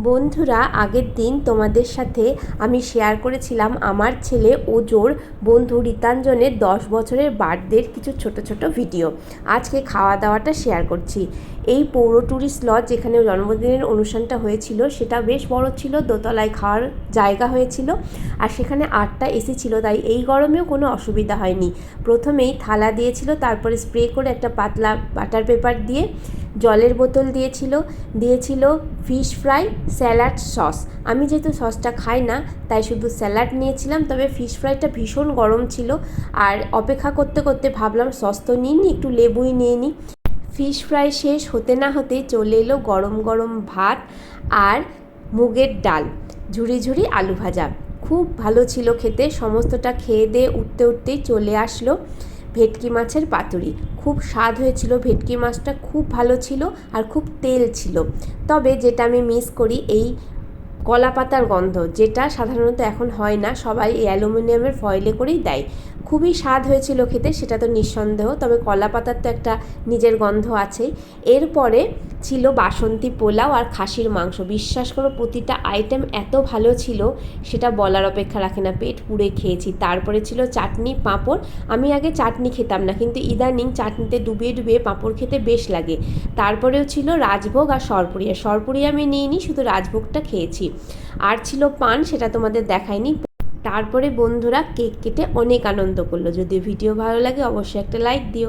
বন্ধুরা, আগের দিন তোমাদের সাথে আমি শেয়ার করেছিলাম আমার ছেলে ওজোর বন্ধু রীতাঞ্জনের 10 বছরের বার্থডের কিছু ছোট ছোট ভিডিও। আজকে খাওয়া দাওয়াটা শেয়ার করছি। এই পৌর ট্যুরিস্ট লজ যেখানে জন্মদিনের অনুষ্ঠানটা হয়েছিল সেটা বেশ বড় ছিল, দোতলায় খাওয়ার জায়গা হয়েছিল, আর সেখানে 8টা এসি ছিল, তাই এই গরমেও কোনো অসুবিধা হয়নি। প্রথমেই থালা দিয়েছিল, তারপরে স্প্রে করে একটা পাতলা বাটার পেপার দিয়ে জলের বোতল দিয়েছিল ফিশ ফ্রাই, স্যালাড, সস। আমি যেহেতু সসটা খাই না তাই শুধু স্যালাড নিয়েছিলাম, তবে ফিশ ফ্রাইটা ভীষণ গরম ছিল, আর অপেক্ষা করতে করতে ভাবলাম সস তো নিইনি, একটু লেবুই নিয়ে নিই। ফিশ ফ্রাই শেষ হতে না হতেই চলে এলো গরম গরম ভাত আর মুগের ডাল, ঝুরি ঝুরি আলু ভাজা। খুব ভালো ছিল খেতে। সমস্তটা খেয়ে দিয়ে উঠতেই চলে আসলো ভেটকি মাছের পাতুরি। খুব স্বাদ হয়েছিল, ভেটকি মাছটা খুব ভালো ছিল আর খুব তেল ছিল। তবে যেটা আমি মিস করি, এই কলা পাতার গন্ধ, যেটা সাধারণত এখন হয় না, সবাই এই অ্যালুমিনিয়ামের ফয়েলে করেই দেয়। খুবই স্বাদ হয়েছিল খেতে, সেটা তো নিঃসন্দেহ, তবে কলা পাতার তো একটা নিজের গন্ধ আছেই। এরপরে ছিল বাসন্তী পোলাও আর খাসির মাংস। বিশ্বাস করো, প্রতিটা আইটেম এত ভালো ছিল সেটা বলার অপেক্ষা রাখে না, পেট পুড়ে খেয়েছি। তারপরে ছিল চাটনি, পাঁপড়। আমি আগে চাটনি খেতাম না, কিন্তু ইদানিং চাটনিতে ডুবিয়ে ডুবিয়ে পাঁপড় খেতে বেশ লাগে। তারপরেও ছিল রাজভোগ আর সরপুরিয়া। সরপুরিয়া আমি নিইনি, শুধু রাজভোগটা খেয়েছি। আর ছিল পান, সেটা তোমাদের দেখাইনি। তারপরে বন্ধুরা কেক কেটে অনেক আনন্দ করলো। যদি ভিডিও ভালো লাগে অবশ্যই একটা লাইক দিও।